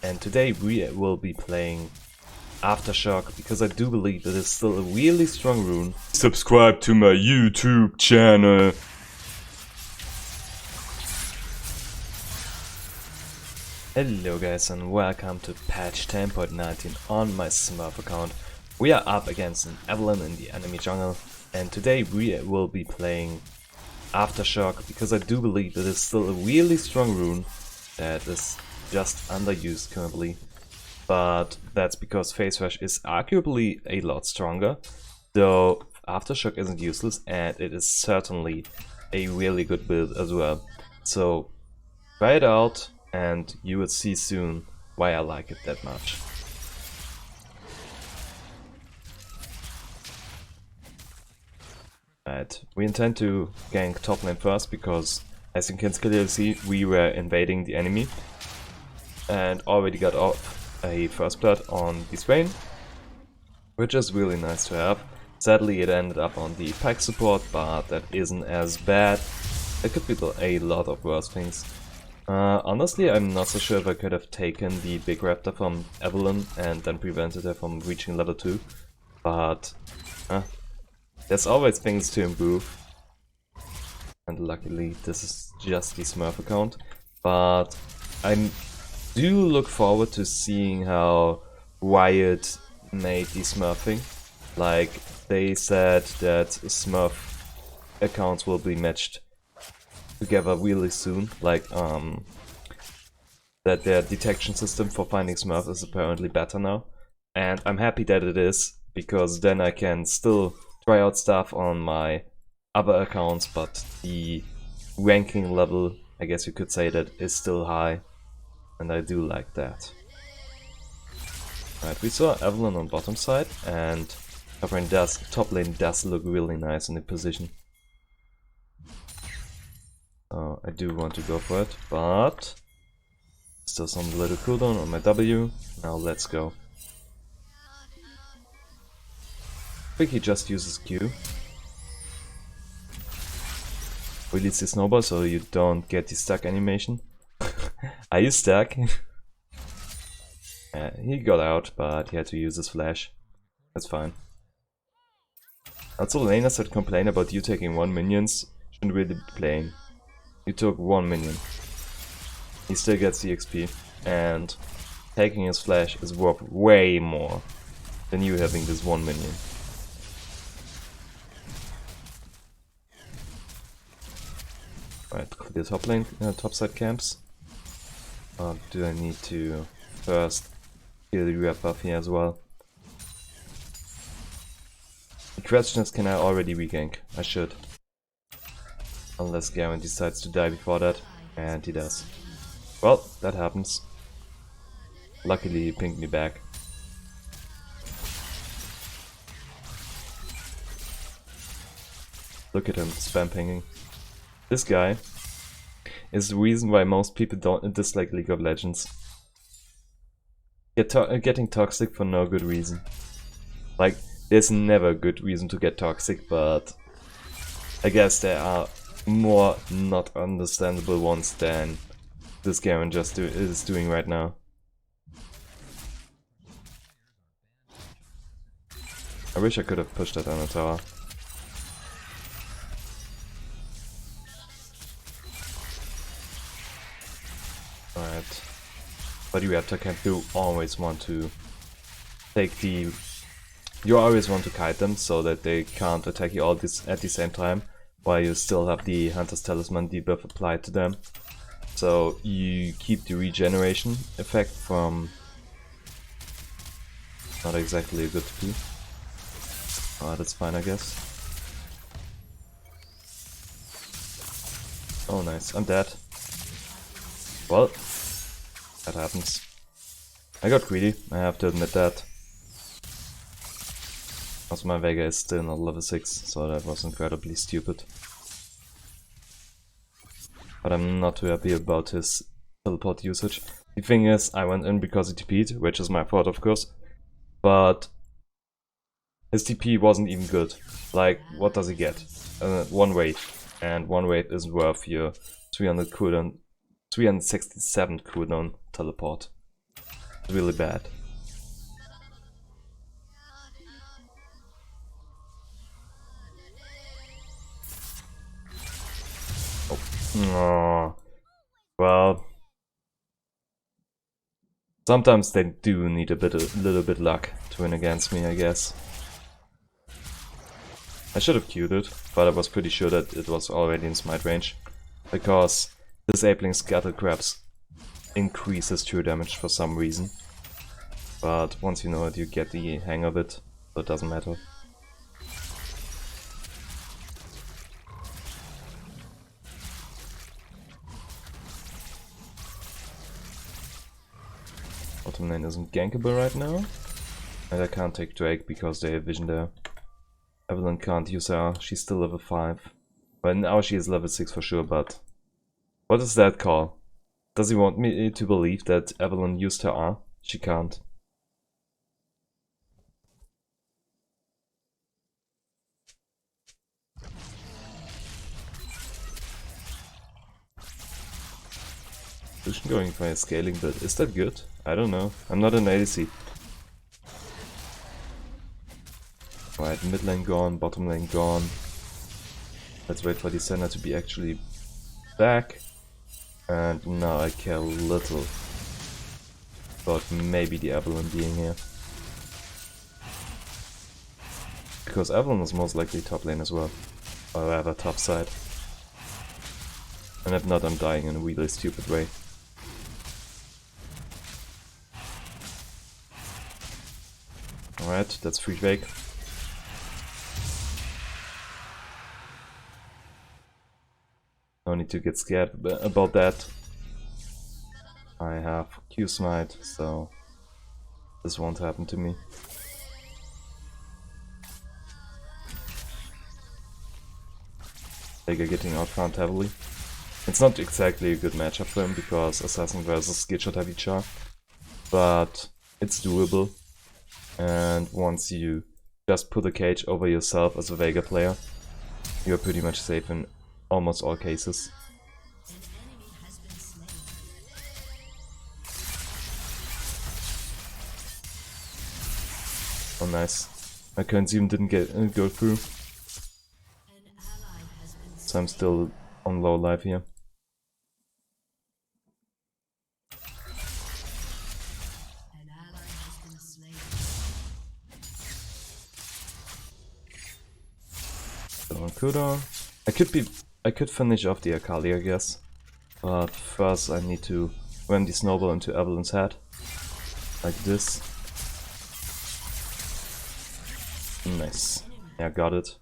and today we will be playing Aftershock because I do believe it is still a really strong rune. Subscribe to my YouTube channel. Hello guys and welcome to patch 10.19 on my Smurf account. We are up against an Evelyn in the enemy jungle, and today we will be playing Aftershock because I do believe it is still a really strong rune that is just underused currently. But that's because Phase Rush is arguably a lot stronger, though Aftershock isn't useless and it is certainly a really good build as well. So try it out and you will see soon why I like it that much. Right, we intend to gank top lane first because, as you can clearly see, we were invading the enemy and already got off a first blood on the Swain, which is really nice to have. Sadly it ended up on the Pike support, but that isn't as bad. There could be a lot of worse things. Honestly, I'm not so sure if I could have taken the big raptor from Evelyn and then prevented her from reaching level 2, but there's always things to improve. And luckily this is just the Smurf account, but I do look forward to seeing how Riot made the Smurfing. Like, they said that Smurf accounts will be matched together really soon, like that their detection system for finding Smurf is apparently better now, and I'm happy that it is, because then I can still try out stuff on my other accounts, but the ranking level, I guess you could say, that is still high, and I do like that. Right, we saw Evelyn on bottom side, and top lane does look really nice in the position. So I do want to go for it, but still some little cooldown on my W. Now let's go. I think he just uses Q. Release the snowball so you don't get the stack animation. Are you stuck? He got out, but he had to use his flash. That's fine. Also, laners that complain about you taking 1 minions shouldn't really be playing. You took 1 minion. He still gets the XP, and taking his flash is worth way more than you having this 1 minion. Right, clear top lane, topside camps. Do I need to first kill the red buff here as well? The question is, can I already regank? I should. Unless Garen decides to die before that, and he does. Well, that happens. Luckily he pinged me back. Look at him, spam pinging. This guy is the reason why most people don't dislike League of Legends. Getting toxic for no good reason. Like, there's never a good reason to get toxic, but I guess there are more not understandable ones than this Garen just is doing right now. I wish I could have pushed that on the tower. Alright. But you always want to take the... You always want to kite them so that they can't attack you all at the same time, while you still have the Hunter's Talisman debuff applied to them. So you keep the regeneration effect from... Not exactly a good P. Oh, that's fine, I guess. Oh nice, I'm dead. Well, that happens. I got greedy, I have to admit that. Also, my Vega is still not level 6, so that was incredibly stupid. But I'm not too happy about his teleport usage. The thing is, I went in because he TP'd, which is my fault of course, but his TP wasn't even good. Like, what does he get? 1 wave, and 1 wave isn't worth your 300 cooldown, 367 cooldown teleport. really bad. Oh. Well, sometimes they do need a little bit luck to win against me, I guess. I should have queued it, but I was pretty sure that it was already in smite range, because disabling Scuttle Crabs increases true damage for some reason. But once you know it, you get the hang of it, so it doesn't matter. Bottom lane isn't gankable right now, and I can't take Drake because they have vision there. Evelyn can't use her, she's still level 5. Well, now she is level 6 for sure, but... What is that call? Does he want me to believe that Evelyn used her R? She can't. Vision going for a scaling build, is that good? I don't know, I'm not an ADC. Right, mid lane gone, bottom lane gone. Let's wait for the center to be actually back. And now I care little about maybe the Evelyn being here. Because Evelyn is most likely top lane as well. Or rather top side. And if not, I'm dying in a really stupid way. Alright, that's free Drake. No need to get scared about that. I have Q smite, so this won't happen to me. Veigar getting outfarmed heavily. It's not exactly a good matchup for him because Assassin versus Skillshot heavy char, but it's doable. And once you just put a cage over yourself as a Veigar player, you're pretty much safe in almost all cases. Oh nice. My consume didn't go through. So I'm still on low life here. Still on cooldown. I could finish off the Akali, I guess. But first I need to ram the snowball into Evelyn's head. Like this. Nice. Yeah, got it.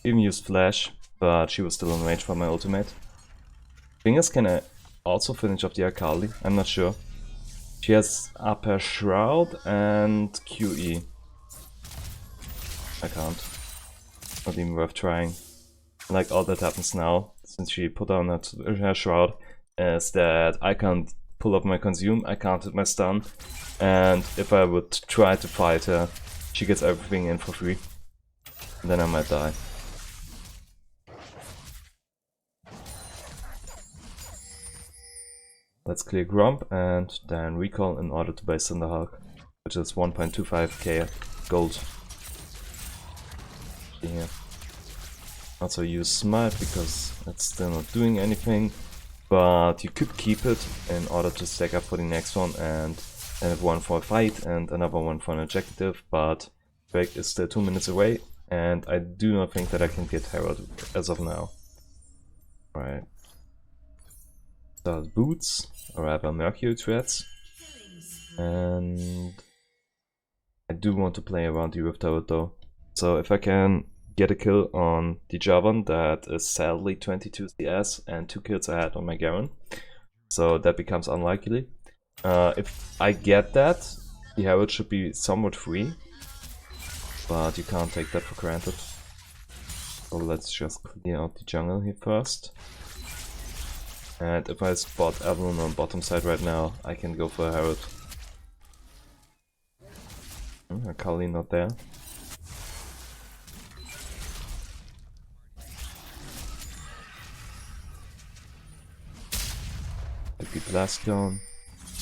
Even used flash, but she was still in range for my ultimate. Thing is, can I also finish off the Akali? I'm not sure. She has upper shroud and QE. I can't. Not even worth trying. Like all that happens now, since she put on her shroud, is that I can't pull up my consume, I can't hit my stun, and if I would try to fight her, she gets everything in for free. And then I might die. Let's clear Grump and then recall in order to buy Cinderhulk, which is 1.25k gold. Yeah. Also use Smite because it's still not doing anything, but you could keep it in order to stack up for the next one and then have one for a fight and another one for an objective, but Drake is still 2 minutes away and I do not think that I can get Herald as of now. Right. Start boots, or rather Mercury threads, and I do want to play around the Rift Turret though. So if I can get a kill on the Javan, that is sadly 22 CS and 2 kills ahead on my Garen, so that becomes unlikely. If I get that, the Herald should be somewhat free, but you can't take that for granted. So let's just clear out the jungle here first. And if I spot Evelyn on bottom side right now, I can go for a Herald. Akali not there. Could be Blast gone.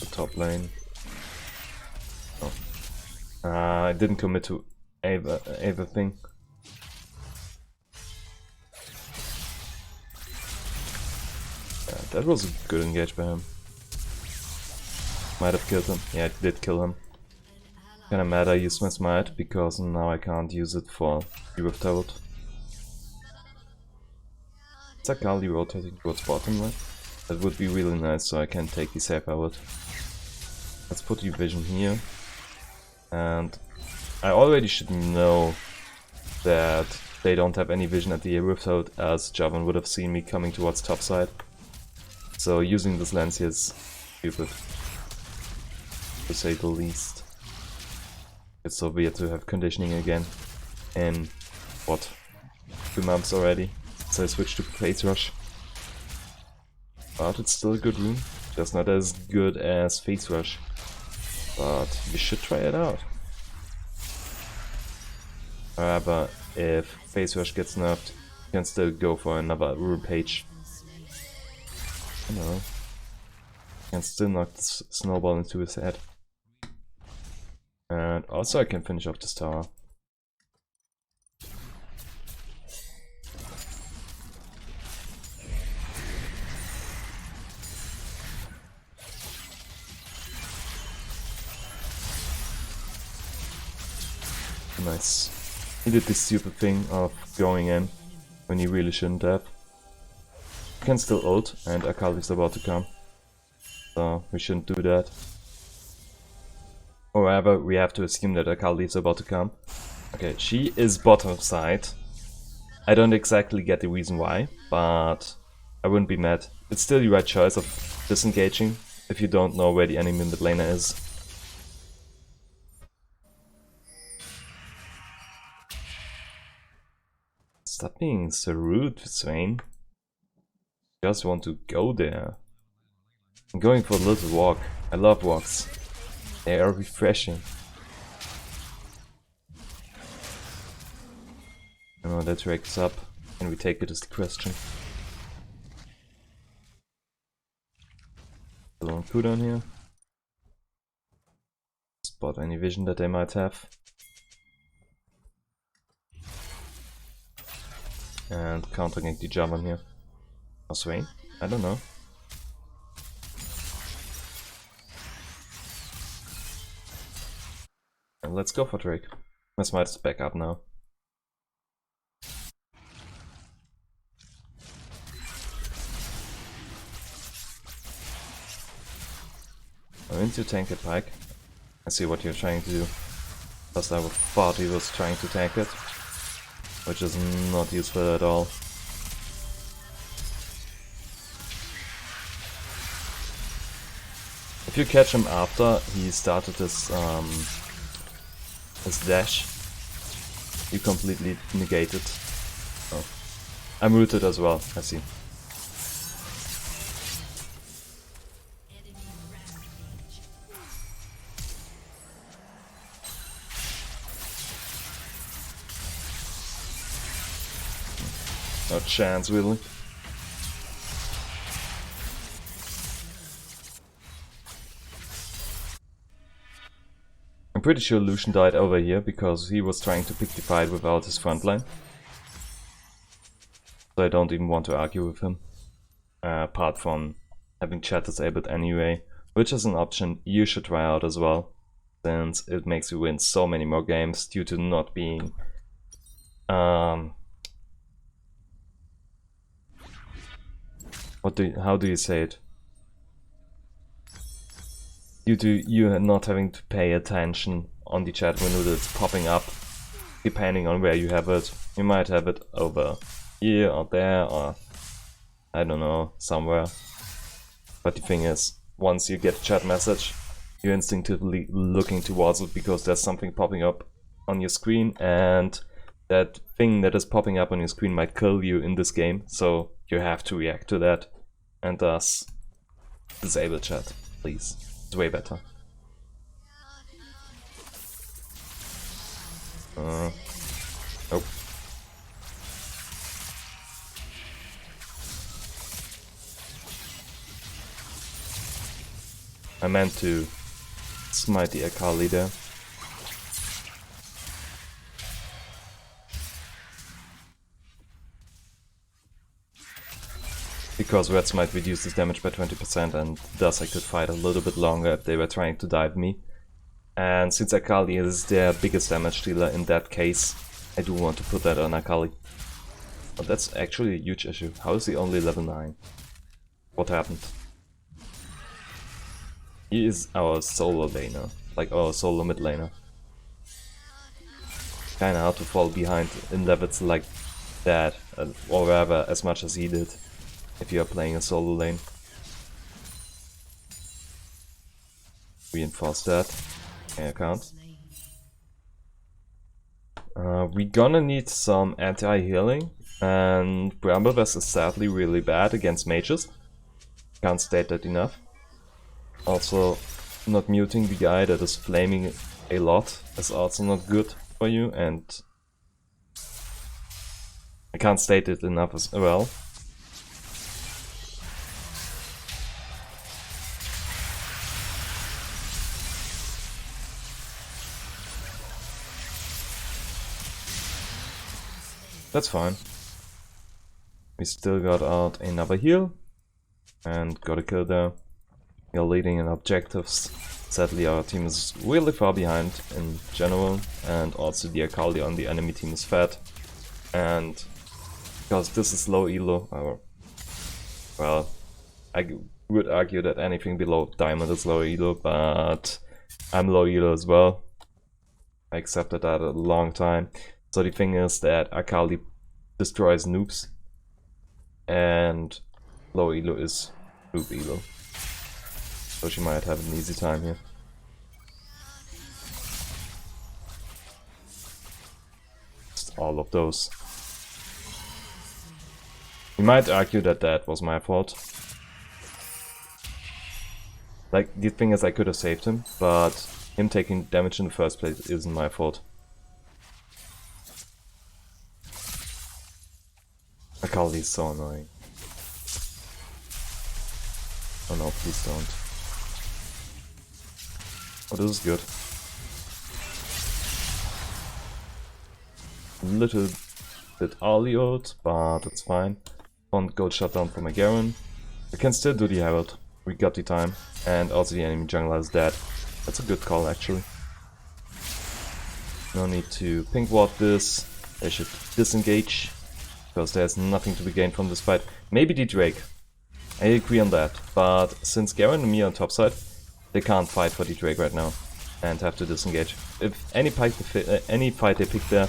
The top lane. I didn't commit to Ava thing. Yeah, that was a good engage by him. Might have killed him. Yeah, it did kill him. Kinda mad I used my smite, because now I can't use it for Rift Toad. Is Akali rotating towards bottom left? That would be really nice, so I can take the safe out. Let's put the vision here. And I already should know that they don't have any vision at the Rift Toad, as Javan would have seen me coming towards top side. So using this lens here is stupid, to say the least. It's so weird to have conditioning again in, what, 2 months already, so I switched to Phase Rush. But it's still a good rune, just not as good as Phase Rush. But we should try it out. However, if Phase Rush gets nerfed, you can still go for another rune page. I don't know. You can still knock this snowball into his head. And also I can finish off this tower. Nice. He did this stupid thing of going in when he really shouldn't have. You can still ult, and Akali's about to come. So we shouldn't do that. However, we have to assume that Akali is about to come. Okay, she is bottom side. I don't exactly get the reason why, but I wouldn't be mad. It's still the right choice of disengaging if you don't know where the enemy mid laner is. Stop being so rude, Swain. Just want to go there. I'm going for a little walk. I love walks. They are refreshing. Oh, that rakes up. Can we take it as the question? Still on cooldown here. Spot any vision that they might have. And countering the Javan here. Or Swain? I don't know. And let's go for Drake. My smite is back up now. I'm into tank it, Pike. I see what you're trying to do. Plus I thought he was trying to tank it, which is not useful at all. If you catch him after he started his dash, you completely negate it. Oh. I'm rooted as well, I see. No chance, really. I'm pretty sure Lucian died over here because he was trying to pick the fight without his frontline. So I don't even want to argue with him. Apart from having chat disabled anyway, which is an option you should try out as well, since it makes you win so many more games due to not being how do you say it? Due to you not having to pay attention on the chat window that's popping up, depending on where you have it. You might have it over here or there or I don't know, somewhere. But the thing is, once you get a chat message, you're instinctively looking towards it because there's something popping up on your screen, and that thing that is popping up on your screen might kill you in this game, so you have to react to that, and thus disable chat, please. It's way better. Oh. I meant to smite the Akali there. because reds might reduce this damage by 20%, and thus I could fight a little bit longer if they were trying to dive me. And since Akali is their biggest damage dealer in that case, I do want to put that on Akali. But that's actually a huge issue. How is he only level 9? What happened? He is our solo laner, like our solo mid laner. Kinda hard to fall behind in levels like that, or rather as much as he did, if you are playing a solo lane. Reinforce that. Okay, I can't. We're gonna need some anti-healing, and Bramblevest is sadly really bad against mages. Can't state that enough. Also, not muting the guy that is flaming a lot is also not good for you, and I can't state it enough as well. That's fine. We still got out another heal and got a kill there. We are leading in objectives. Sadly, our team is really far behind in general, and also the Akali on the enemy team is fat. And because this is low elo, or well, I would argue that anything below diamond is low elo, but I'm low elo as well. I accepted that a long time. So the thing is that Akali destroys noobs, and low elo is noob elo. So she might have an easy time here. Just all of those. You might argue that that was my fault. Like, the thing is, I could have saved him, but him taking damage in the first place isn't my fault. Akali is so annoying. Oh no, please don't. Oh, this is good. Little bit early ult, but it's fine. One gold shutdown for my Garen. We can still do the Herald. We got the time. And also the enemy jungler is dead. That's a good call actually. No need to pink ward this. They should disengage, because there's nothing to be gained from this fight. Maybe the Drake. I agree on that. But since Garen and me are on top side, they can't fight for the Drake right now and have to disengage. If any fight they pick there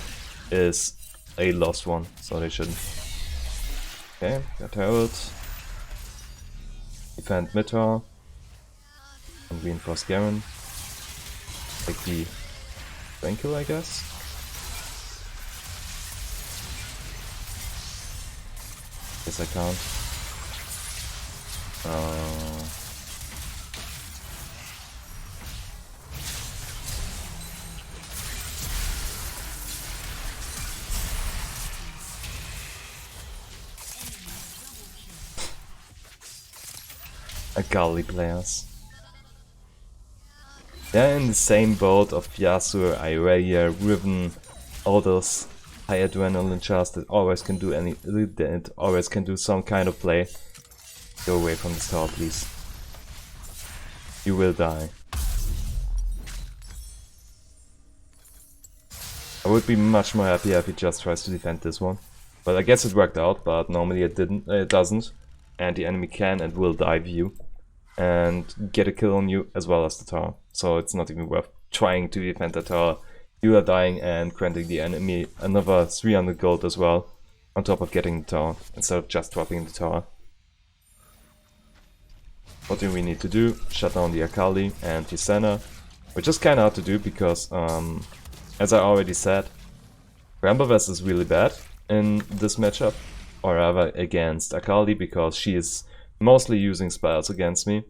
is a lost one, so they shouldn't. Okay, got Herald. Defend mid tower. And reinforce Garen. Take the Tranquil, I guess. Guess I can't. Akali players. They're in the same boat of Yasuo, Irelia, Riven, all those high adrenaline chars that always can do some kind of play. Go away from this tower, please. You will die. I would be much more happy if he just tries to defend this one. But I guess it worked out, but normally it doesn't. And the enemy can and will dive you and get a kill on you as well as the tower. So it's not even worth trying to defend the tower. You are dying and granting the enemy another 300 gold as well, on top of getting the tower, instead of just dropping the tower. What do we need to do? Shut down the Akali and the Senna, which is kinda hard to do because, as I already said, Bramblevest is really bad in this matchup, or rather against Akali, because she is mostly using spells against me.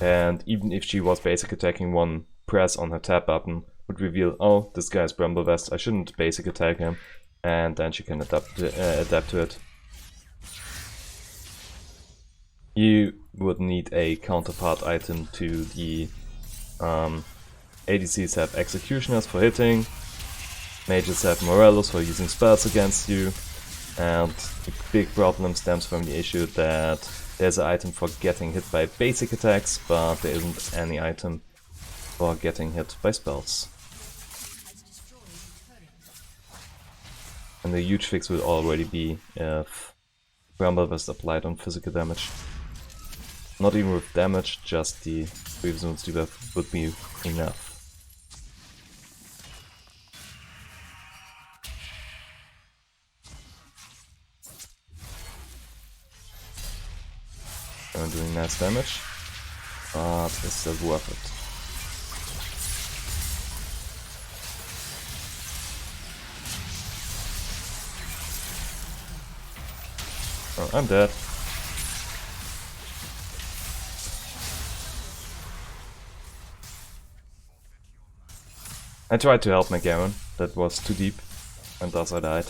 And even if she was basic attacking, one press on her tab button would reveal, oh, this guy is Bramblevest, I shouldn't basic attack him, and then she can adapt to it. You would need a counterpart item to the ADCs have Executioners for hitting, mages have Morellos for using spells against you, And the big problem stems from the issue that there's an item for getting hit by basic attacks, but there isn't any item for getting hit by spells. And the huge fix would already be if Rumble was applied on physical damage. Not even with damage, just the previous wounds debuff would be enough. I'm doing nice damage, but it's still worth it. Oh, I'm dead. I tried to help my Garen, that was too deep, and thus I died.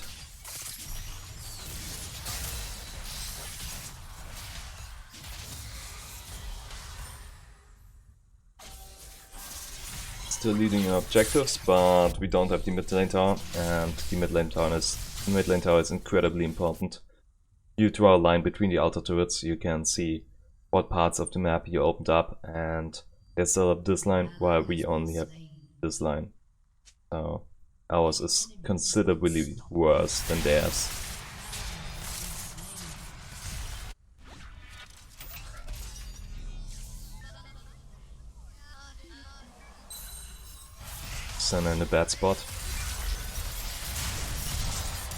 Still leading our objectives, but we don't have the mid lane tower, and the mid lane tower is incredibly important. Due to our line between the altar turrets, you can see what parts of the map you opened up, and they still have this line, while we only have this line. So ours is considerably worse than theirs. Senna in a bad spot.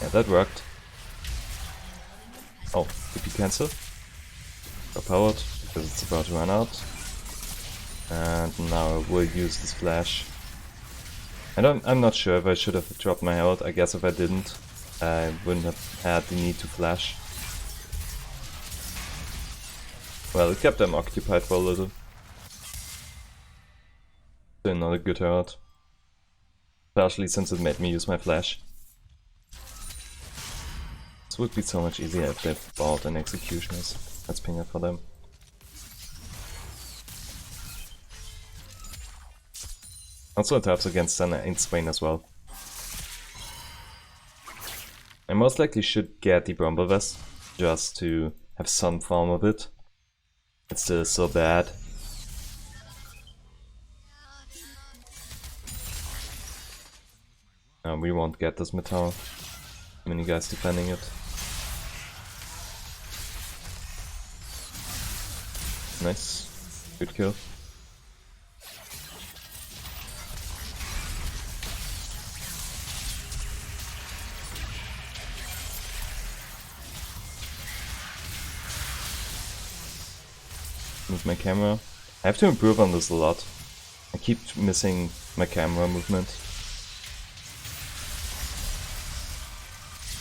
Yeah, that worked. Oh, did you cancel? Overpowered, because it's about to run out. And now I will use this flash. I'm not sure if I should have dropped my herald. I guess if I didn't, I wouldn't have had the need to flash. Well, it kept them occupied for a little. Still not a good herald. Especially since it made me use my flash. This would be so much easier if they bought an executioners. Let's ping it for them. Also it helps against Senna in Swain as well. I most likely should get the Bramble Vest, just to have some form of it. It's still so bad. We won't get this mid tower. Too many guys defending it. Nice. Good kill. Move my camera. I have to improve on this a lot. I keep missing my camera movement.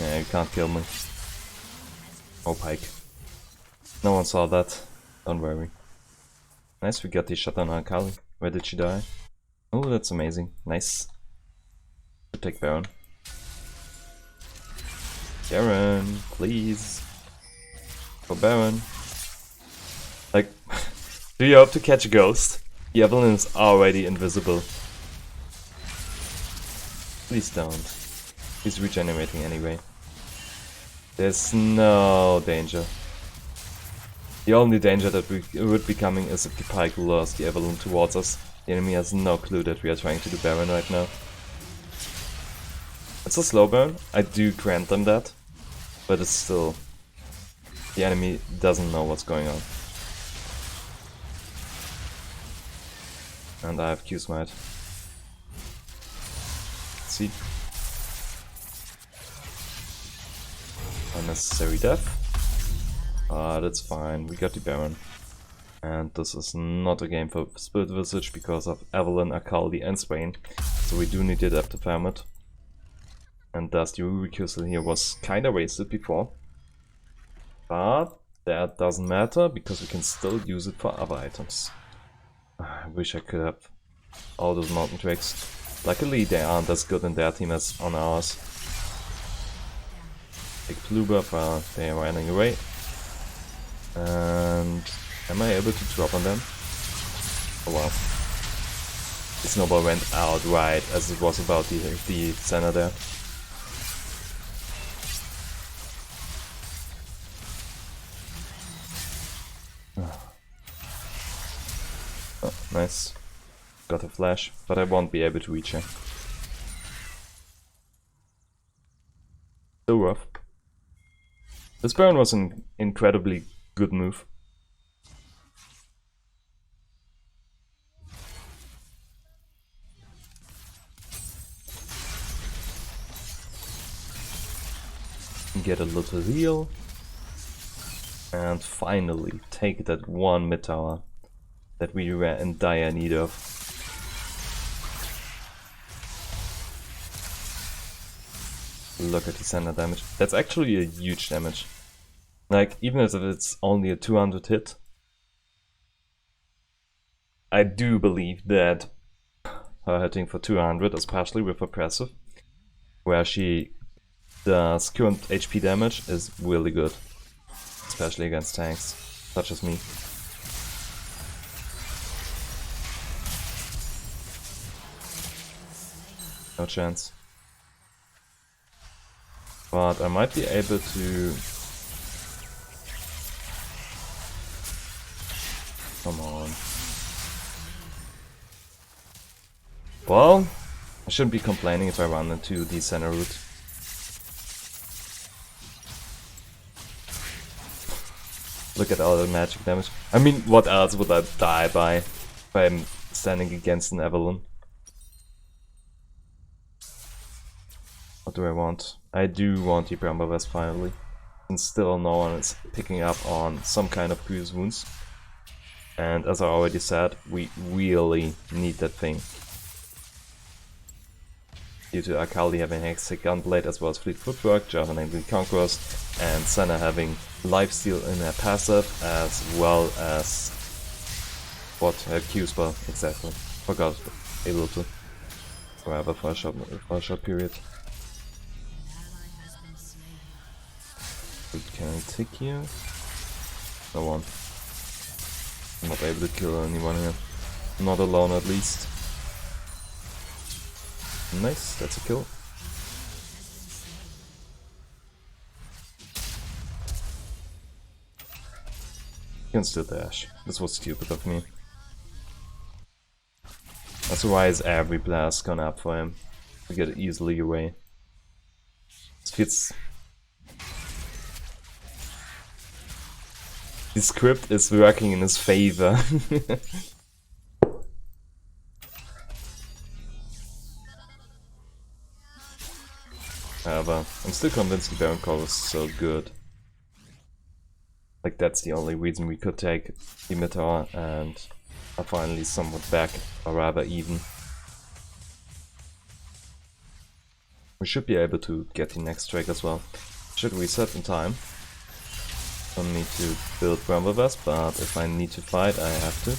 Yeah, you can't kill me. Oh, Pike. No one saw that. Don't worry. Nice, we got the shot on Akali. Where did she die? Oh, that's amazing. Nice. Should take Baron. Baron, please. For Baron. Like, do you hope to catch a ghost? The Evelyn is already invisible. Please don't. He's regenerating anyway. There's no danger. The only danger that would be coming is if the Pike lures the Evelyn towards us. The enemy has no clue that we are trying to do Baron right now. It's a slow burn, I do grant them that. But it's still... the enemy doesn't know what's going on. And I have Q-Smite. See? Unnecessary death. That's fine, we got the Baron. And this is not a game for Spirit Visage because of Evelyn, Akali and Swain. So we do need the Adaptive Helmet. And thus the Recusal here was kinda wasted before. But that doesn't matter because we can still use it for other items. I wish I could have all those mountain tricks. Luckily they aren't as good in their team as on ours. Big blue buff, they are running away. And am I able to drop on them? Oh wow. The snowball went out right as it was about the center there. got a flash, but I won't be able to reach her. Still rough. This Baron was an incredibly good move. Get a little heal. And finally take that one mid tower that we were in dire need of. Look at the center damage. That's actually a huge damage. Like, even if it's only a 200 hit, I do believe that her hitting for 200, especially with Oppressive, where she does current HP damage, is really good. Especially against tanks, such as me. No chance. But I might be able to... Come on. Well, I shouldn't be complaining if I run into the center route. Look at all the magic damage. I mean, what else would I die by if I'm standing against an Avalon? What do I want? I do want the Bramble Vest finally. And still no one is picking up on some kind of previous wounds. And as I already said, we really need that thing. Due to Akali having Hextech Gunblade as well as Fleet Footwork, German Angry Conquerors, and Senna having Lifesteal in her passive, as well as what her Q spell exactly. Forgot able to forever for a short period. What can I take here? No one. I'm not able to kill anyone here. Not alone at least. Nice, that's a kill. Can still dash. This was stupid of me. That's why is every blast gone up for him to get easily away. The script is working in his favor. However, I'm still convinced the Baron Call was so good. Like, that's the only reason we could take the mid tower and are finally somewhat back, or rather even. We should be able to get the next Drake as well. Should reset in time. Don't need to build Bramble Vest, but if I need to fight, I have to.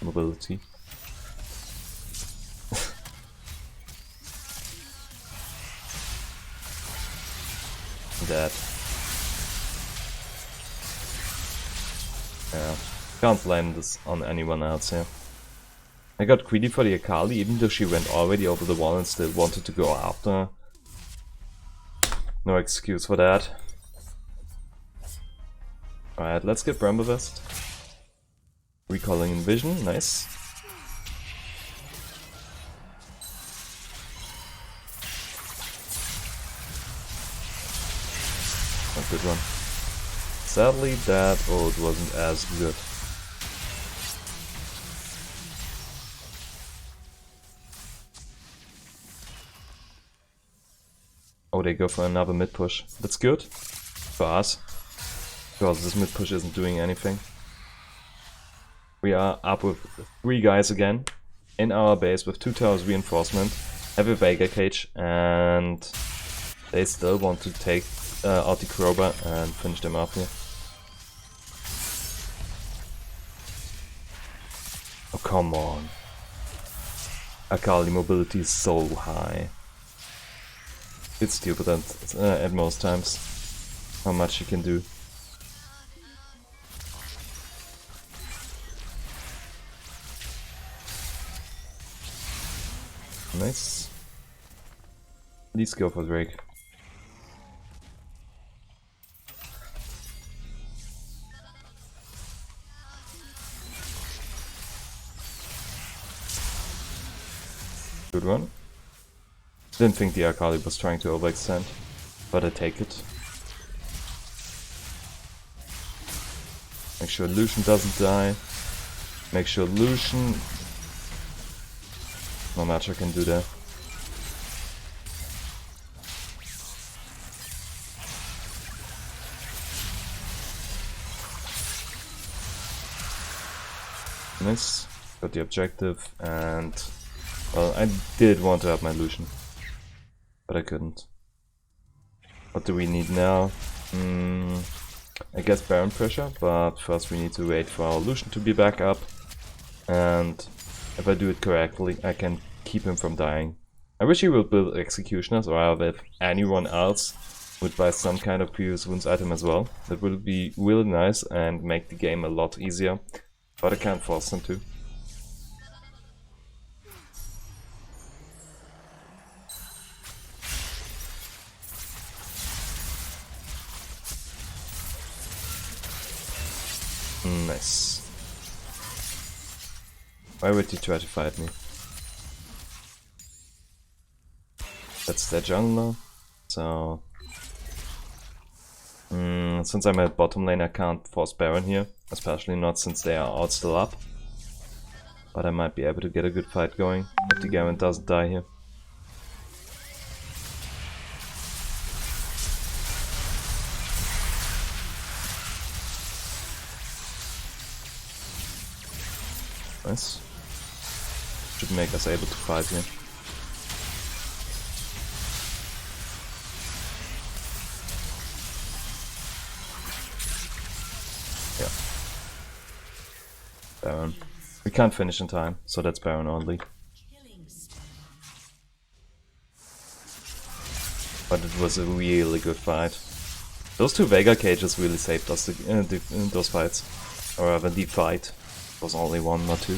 Mobility. That. Yeah, can't blame this on anyone else here. I got greedy for the Akali, even though she went already over the wall and still wanted to go after her. No excuse for that. Alright, let's get Bramble Vest. Recalling Envision, nice. A good one. Sadly, that ult wasn't as good. Oh, they go for another mid push. That's good for us, because this mid push isn't doing anything. We are up with 3 guys again in our base with 2 towers reinforcement, have a Veigar cage, and they still want to take out the Crowbar and finish them off here. Oh, come on. Akali mobility is so high. It's stupid at most times how much he can do. Nice. Let's go for Drake. Good one. Didn't think the Akali was trying to overextend, but I take it. Make sure Lucian doesn't die. Make sure Lucian... Not much I can do there. Nice. Got the objective, and... Well, I did want to have my Lucian, but I couldn't. What do we need now? I guess Baron pressure, but first we need to wait for our Lucian to be back up. And if I do it correctly, I can keep him from dying. I wish he would build Executioners, or if anyone else would buy some kind of previous wounds item as well. That would be really nice and make the game a lot easier, but I can't force them to. Nice. Why would you try to fight me? That's their jungler. So... since I'm at bottom lane, I can't force Baron here. Especially not since they are all still up. But I might be able to get a good fight going if the Garen doesn't die here. Nice. Should make us able to fight here. Yeah. Baron. We can't finish in time, so that's Baron only. But it was a really good fight. Those two Vega cages really saved us those fights. Or rather, the fight. It was only one, not two.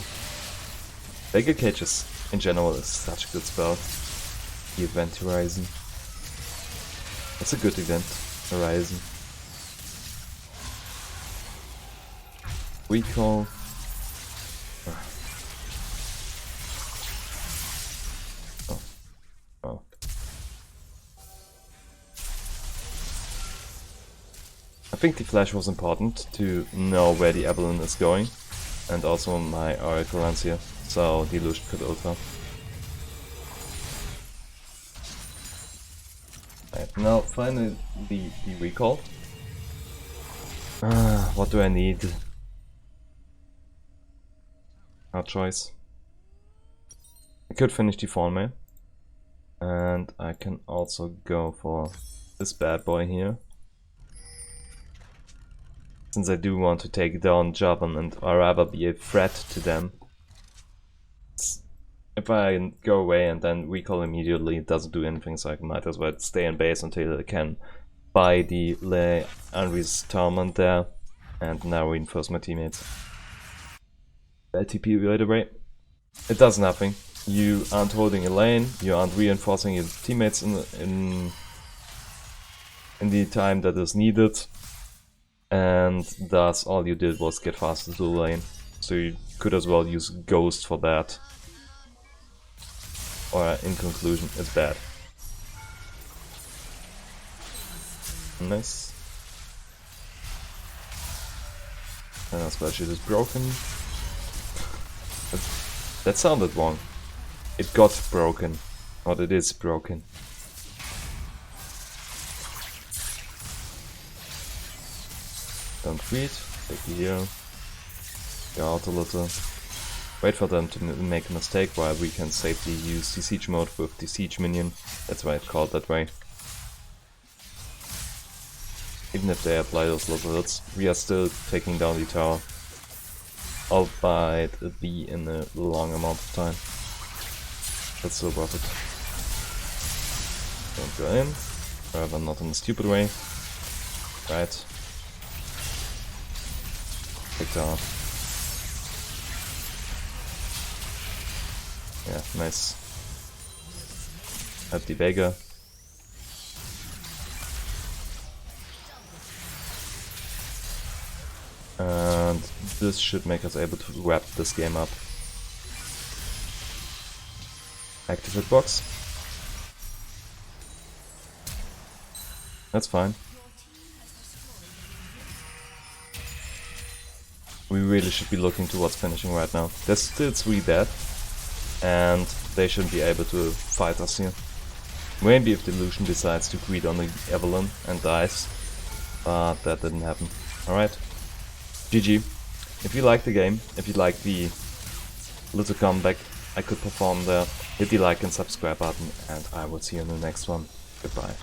Vega cages in general is such a good spell. The event Horizon. That's a good event, Horizon. Recall. Oh. I think the flash was important to know where the Evelyn is going. And also my Oracle lands here, so the Lucian could ultra. Right, now finally the recall. What do I need? Hard choice. I could finish the Fawn Mail. And I can also go for this bad boy here. Since I do want to take down Javan and or rather be a threat to them. If I go away and then recall immediately, it doesn't do anything, so I might as well stay in base until I can buy the Anri's Torment there and now reinforce my teammates. LTP right away. It does nothing. You aren't holding a lane, you aren't reinforcing your teammates in the time that is needed. And thus all you did was get faster to the lane. So you could as well use Ghost for that. Or in conclusion, it's bad. Nice. And our spell sheet is broken. That sounded wrong. It got broken. Or it is broken. Don't feed, take the heal, go out a little, wait for them to make a mistake while we can safely use the siege mode with the siege minion, that's why it's called that way. Even if they apply those little hits, we are still taking down the tower, albeit it be in a long amount of time. That's still worth it. Don't go in, rather not in a stupid way. Right. Down. Yeah, nice. Have the Vega. And this should make us able to wrap this game up. active hitbox. That's fine. We really should be looking towards finishing right now. There's still 3 dead, and they shouldn't be able to fight us here. Maybe if Delusion decides to greed on the Evelyn and dies, but that didn't happen. Alright, GG. If you like the game, if you like the little comeback I could perform there, hit the like and subscribe button, and I will see you in the next one. Goodbye.